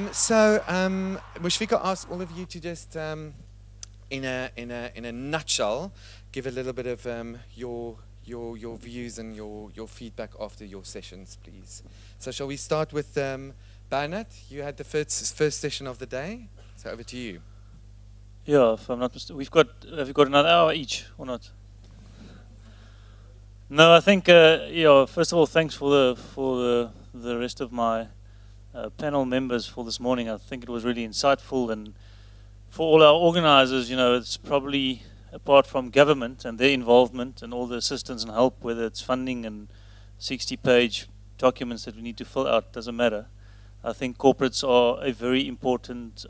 Mushfiqah asked all of you to just, in a nutshell, give a little bit of your views and your feedback after your sessions, please. So shall we start with Bernard? You had the first session of the day, so over to you. Yeah, if I'm not mistaken, have we got another hour each or not? No, I think first of all, thanks for the rest of my panel members for this morning. I think it was really insightful, and for all our organizers, it's probably, apart from government and their involvement and all the assistance and help, whether it's funding and 60-page documents that we need to fill out, doesn't matter. I think corporates are a very important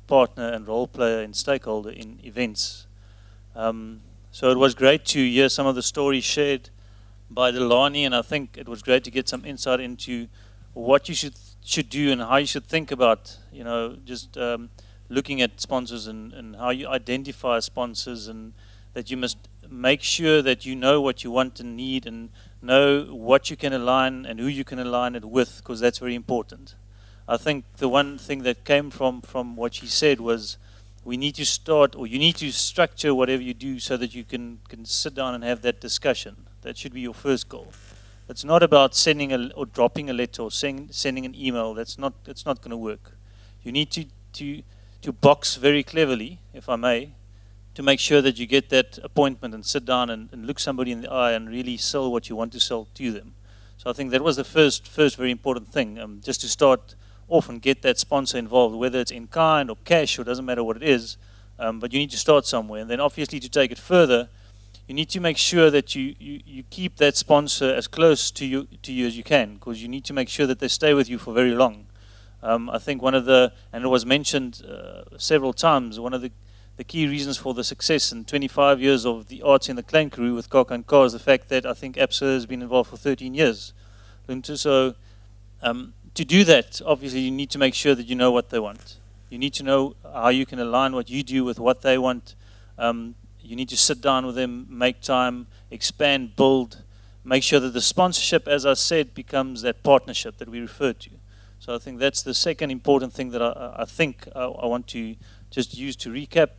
partner and role player and stakeholder in events. So it was great to hear some of the stories shared by Delani, and I think it was great to get some insight into what you should do and how you should think about, just looking at sponsors and how you identify sponsors, and that you must make sure that you know what you want and need and know what you can align and who you can align it with, because that's very important. I think the one thing that came from what she said was we need to start, or you need to structure whatever you do so that you can sit down and have that discussion. That should be your first goal. It's not about sending or dropping a letter or sending an email. That's not going to work. You need to box very cleverly, if I may, to make sure that you get that appointment and sit down and look somebody in the eye and really sell what you want to sell to them. So I think that was the first very important thing, just to start off and get that sponsor involved, whether it's in kind or cash, or doesn't matter what it is, but you need to start somewhere. And then obviously to take it further, you need to make sure that you keep that sponsor as close to you as you can, because you need to make sure that they stay with you for very long. I think and it was mentioned several times, one of the key reasons for the success in 25 years of the Arts in the Klein Crew with Kaka and Ka is the fact that I think Absa has been involved for 13 years. So to do that, obviously you need to make sure that you know what they want. You need to know how you can align what you do with what they want. You need to sit down with them, make time, expand, build, make sure that the sponsorship, as I said, becomes that partnership that we referred to. So I think that's the second important thing that I think I want to just use to recap.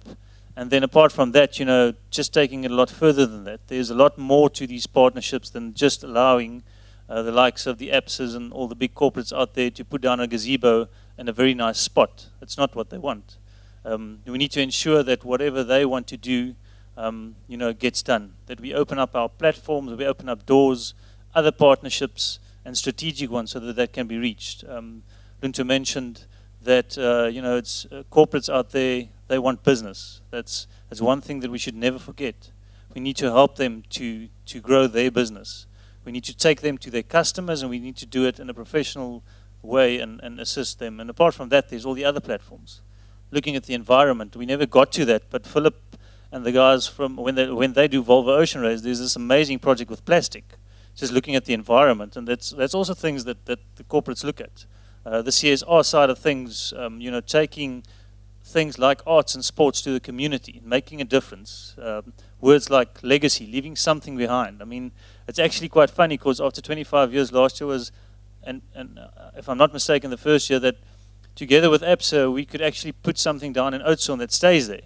And then apart from that, just taking it a lot further than that. There's a lot more to these partnerships than just allowing the likes of the Absas and all the big corporates out there to put down a gazebo in a very nice spot. It's not what they want. We need to ensure that whatever they want to do, gets done. That we open up our platforms, we open up doors, other partnerships, and strategic ones so that that can be reached. Lunto mentioned that it's corporates out there, they want business. That's one thing that we should never forget. We need to help them to grow their business. We need to take them to their customers, and we need to do it in a professional way and assist them. And apart from that, there's all the other platforms. Looking at the environment, we never got to that, but Philip and the guys from when they do Volvo Ocean Race, there's this amazing project with plastic, just looking at the environment, and that's also things that the corporates look at. The CSR side of things, taking things like arts and sports to the community, making a difference. Words like legacy, leaving something behind. I mean, it's actually quite funny because after 25 years, last year was, and if I'm not mistaken, the first year that together with Absa, we could actually put something down in Oudtshoorn that stays there.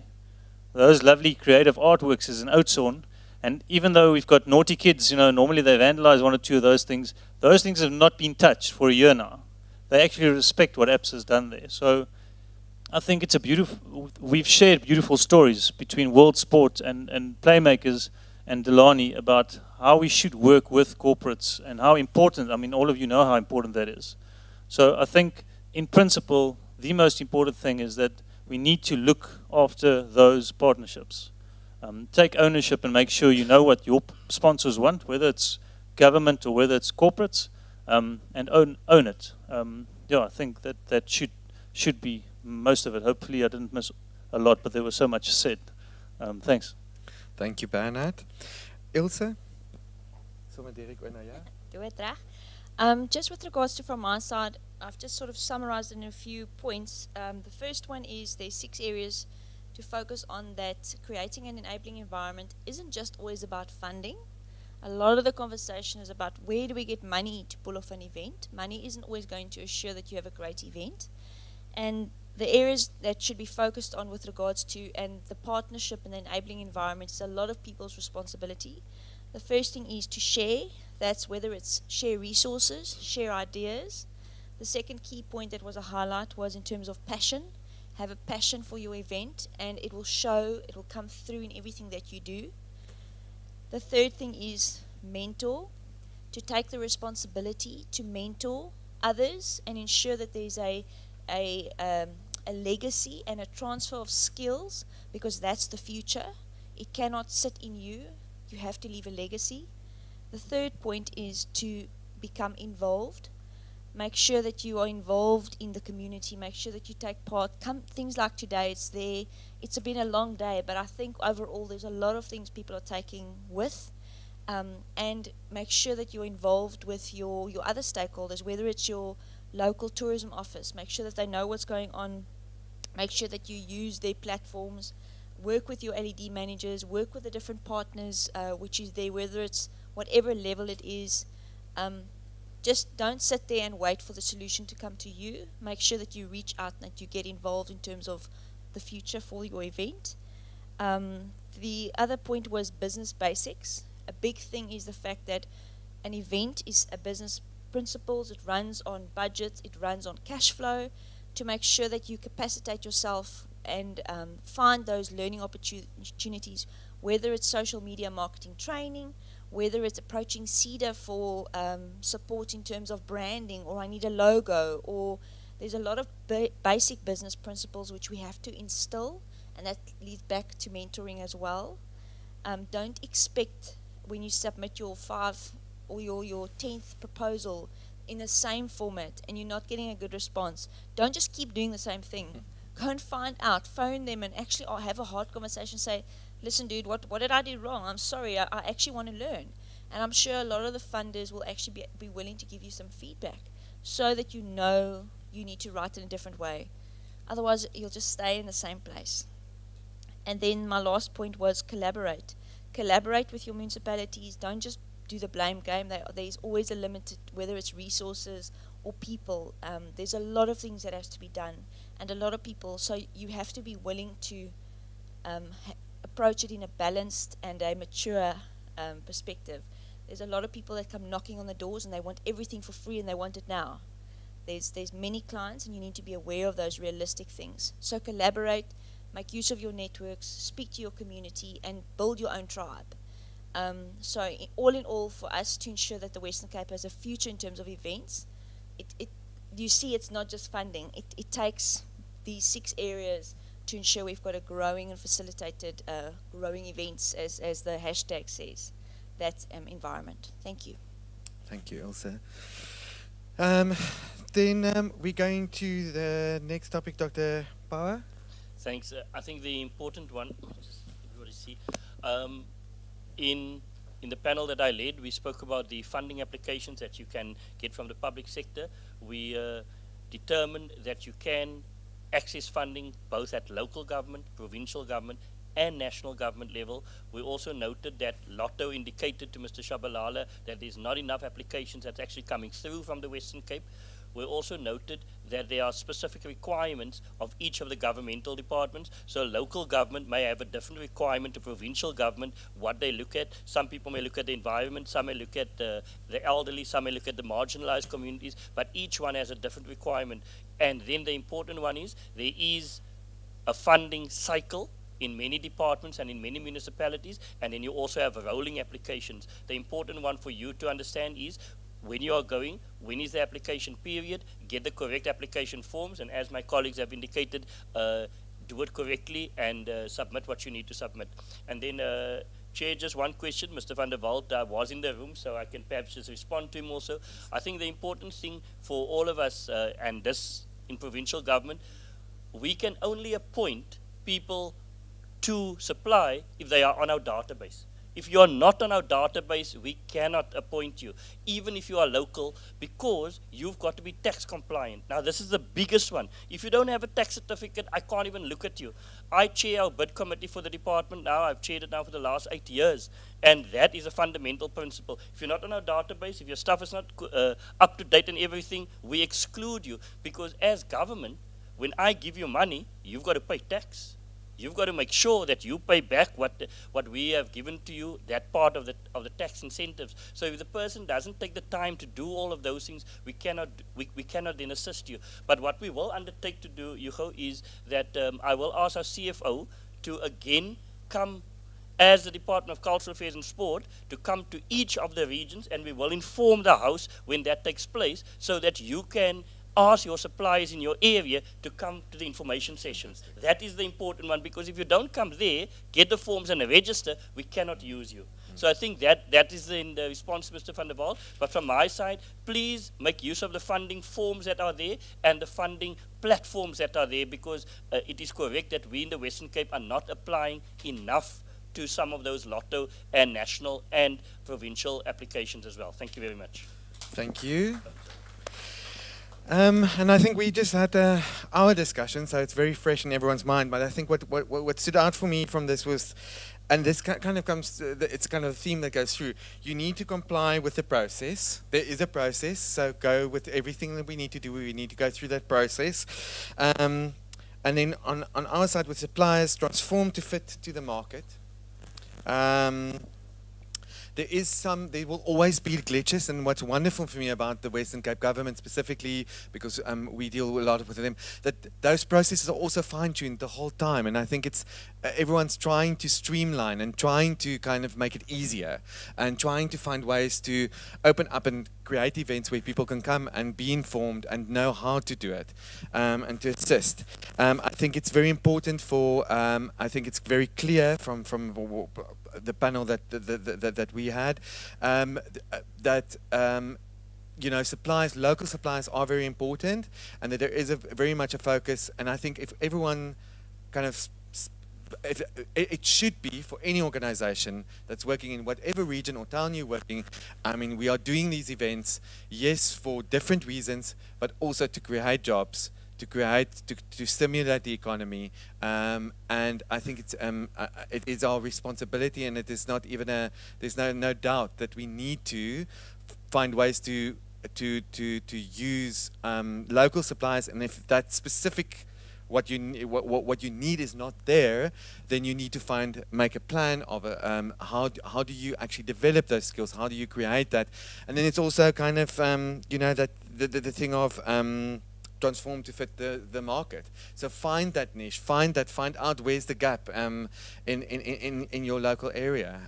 Those lovely creative artworks is in Oudtshoorn, and even though we've got naughty kids, normally they vandalize one or two of those things have not been touched for a year now. They actually respect what Absa has done there. So I think it's we've shared beautiful stories between World Sport and Playmakers and Delani about how we should work with corporates and how important, all of you know how important that is. So I think in principle, the most important thing is that we need to look after those partnerships. Take ownership and make sure you know what your sponsors want, whether it's government or whether it's corporates, and own it. I think that should be most of it. Hopefully I didn't miss a lot, but there was so much said. Thanks. Thank you, Bernard. Ilse? Just with regards to from my side, I've just sort of summarized in a few points. The first one is there's 6 areas to focus on, that creating an enabling environment isn't just always about funding. A lot of the conversation is about where do we get money to pull off an event. Money isn't always going to assure that you have a great event. And the areas that should be focused on with regards to and the partnership and the enabling environment is a lot of people's responsibility. The first thing is to share. That's whether it's share resources, share ideas. The second key point that was a highlight was in terms of passion. Have a passion for your event and it will show, it will come through in everything that you do. The third thing is mentor. To take the responsibility to mentor others and ensure that there's a legacy and a transfer of skills, because that's the future. It cannot sit in you. You have to leave a legacy. The third point is to become involved. Make sure that you are involved in the community. Make sure that you take part. Things like today, it's been a long day, but I think overall there's a lot of things people are taking with. And make sure that you're involved with your other stakeholders, whether it's your local tourism office. Make sure that they know what's going on. Make sure that you use their platforms. Work with your LED managers. Work with the different partners, which is there, whether it's whatever level it is. Just don't sit there and wait for the solution to come to you. Make sure that you reach out and that you get involved in terms of the future for your event. The other point was business basics. A big thing is the fact that an event is a business principles. It runs on budgets. It runs on cash flow. To make sure that you capacitate yourself and find those learning opportunities, whether it's social media marketing training, whether it's approaching CEDA for support in terms of branding, or I need a logo, or there's a lot of basic business principles which we have to instill, and that leads back to mentoring as well. Don't expect when you submit your 5 or your 10th proposal in the same format and you're not getting a good response. Don't just keep doing the same thing. Go and find out, phone them and actually have a hard conversation. Say, listen dude, what did I do wrong? I'm sorry, I actually want to learn. And I'm sure a lot of the funders will actually be willing to give you some feedback so that you know you need to write in a different way. Otherwise, you'll just stay in the same place. And then my last point was collaborate. Collaborate with your municipalities. Don't just do the blame game. There's always a limit, whether it's resources or people. There's a lot of things that has to be done and a lot of people. So you have to be willing to approach it in a balanced and a mature perspective. There's a lot of people that come knocking on the doors and they want everything for free and they want it now. There's many clients and you need to be aware of those realistic things. So collaborate, make use of your networks, speak to your community and build your own tribe. So all in all, for us to ensure that the Western Cape has a future in terms of events, you see it's not just funding. It takes these 6 areas to ensure we've got a growing and facilitated growing events, as the hashtag says. That's environment. Thank you. Thank you, Elsa. Then we're going to the next topic, Dr. Bauer. Thanks. I think the important one, just everybody see, in the panel that I led, we spoke about the funding applications that you can get from the public sector. We determined that you can access funding both at local government, provincial government, and national government level. We also noted that Lotto indicated to Mr. Shabalala that there's not enough applications that's actually coming through from the Western Cape. We also noted that there are specific requirements of each of the governmental departments. So local government may have a different requirement to provincial government, what they look at. Some people may look at the environment, some may look at the elderly, some may look at the marginalized communities, but each one has a different requirement. And then the important one is there is a funding cycle in many departments and in many municipalities, and then you also have rolling applications. The important one for you to understand is when you are going, when is the application period, get the correct application forms, and as my colleagues have indicated, do it correctly and submit what you need to submit. And then, Chair, just one question. Mr. van der Walt was in the room, so I can perhaps just respond to him also. I think the important thing for all of us, and this in provincial government, we can only appoint people to supply if they are on our database. If you are not on our database, we cannot appoint you, even if you are local, because you've got to be tax compliant. Now, this is the biggest one. If you don't have a tax certificate, I can't even look at you. I chair our bid committee for the department now. I've chaired it now for the last 8 years, and that is a fundamental principle. If you're not on our database, if your stuff is not up to date and everything, we exclude you, because as government, when I give you money, you've got to pay tax. You've got to make sure that you pay back what we have given to you, that part of the tax incentives. So if the person doesn't take the time to do all of those things, we cannot then assist you. But what we will undertake to do, Hugo, is that I will ask our CFO to again come as the Department of Cultural Affairs and Sport to come to each of the regions, and we will inform the House when that takes place so that you can ask your suppliers in your area to come to the information sessions. That is the important one, because if you don't come there, get the forms and register, we cannot use you. So I think that is in the response, Mr. van der Walt. But from my side, please make use of the funding forms that are there and the funding platforms that are there, because it is correct that we in the Western Cape are not applying enough to some of those lotto and national and provincial applications as well. Thank you very much. Thank you. And I think we just had our discussion, so it's very fresh in everyone's mind. But I think what stood out for me from this was, and this kind of comes, it's kind of a theme that goes through, you need to comply with the process. There is a process, so go with everything that we need to do. We need to go through that process. And then on our side with suppliers, transform to fit to the market. There will always be glitches, and what's wonderful for me about the Western Cape government specifically, because we deal a lot with them, that those processes are also fine-tuned the whole time, and I think it's everyone's trying to streamline and trying to kind of make it easier and trying to find ways to open up and create events where people can come and be informed and know how to do it and to assist. I think it's very important for, I think it's very clear from the panel that we had, that you know, suppliers, local suppliers are very important, and that there is very much a focus. And I think if everyone kind of, it should be for any organization that's working in whatever region or town you're working. I mean, we are doing these events, yes, for different reasons, but also to create jobs, to stimulate the economy, and I think it is our responsibility, and it is not even there's no doubt that we need to find ways to use local suppliers, and if that specific what you need is not there, then you need to make a plan of how do you actually develop those skills, how do you create that, and then it's also kind of you know, that the thing of transform to fit the market. So find that niche, find out where's the gap in your local area.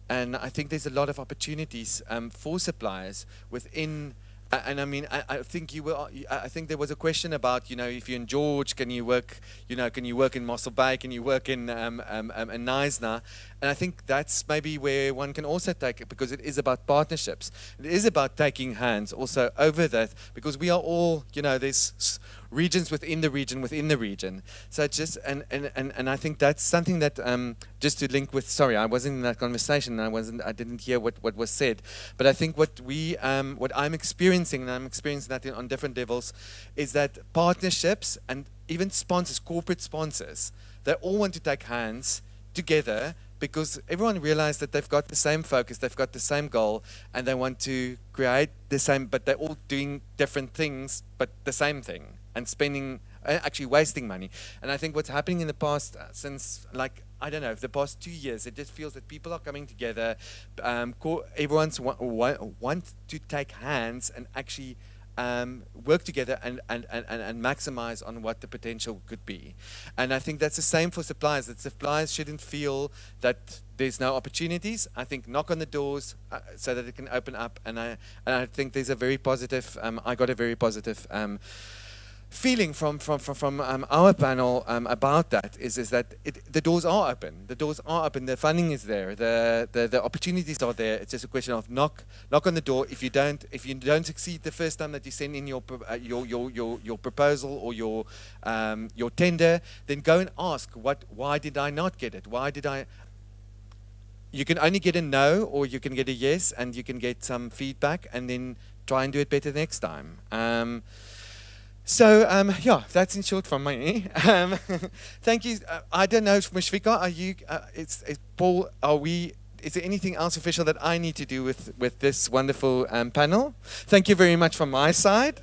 And I think there's a lot of opportunities for suppliers within. And I mean, I think I think there was a question about, you know, if you're in George, can you work in Mossel Bay, can you work in Knysna? And I think that's maybe where one can also take it, because it is about partnerships. It is about taking hands also over that, because we are all, you know, there's regions within the region. So just and I think that's something that just to link with. Sorry, I wasn't in that conversation. I didn't hear what was said. But I think what I'm experiencing, and I'm experiencing that on different levels, is that partnerships and even sponsors, corporate sponsors, they all want to take hands together, because everyone realized that they've got the same focus, they've got the same goal, and they want to create the same, but they're all doing different things, but the same thing, and spending, actually wasting money. And I think what's happening in the past, since, like, I don't know, the past 2 years, it just feels that people are coming together, everyone's want to take hands and actually work together and maximize on what the potential could be. And I think that's the same for suppliers, that suppliers shouldn't feel that there's no opportunities. I think knock on the doors so that it can open up, and I think there's a very positive, I got a very positive feeling from our panel about that is that the doors are open. The doors are open. The funding is there. The opportunities are there. It's just a question of knock on the door. If you don't succeed the first time that you send in your proposal or your tender, then go and ask why did I not get it? Why did I? You can only get a no, or you can get a yes, and you can get some feedback, and then try and do it better next time. So yeah, that's in short from me. Thank you. I don't know, Mushfiqah, are you? It's Paul. Is there anything else official that I need to do with this wonderful panel? Thank you very much from my side.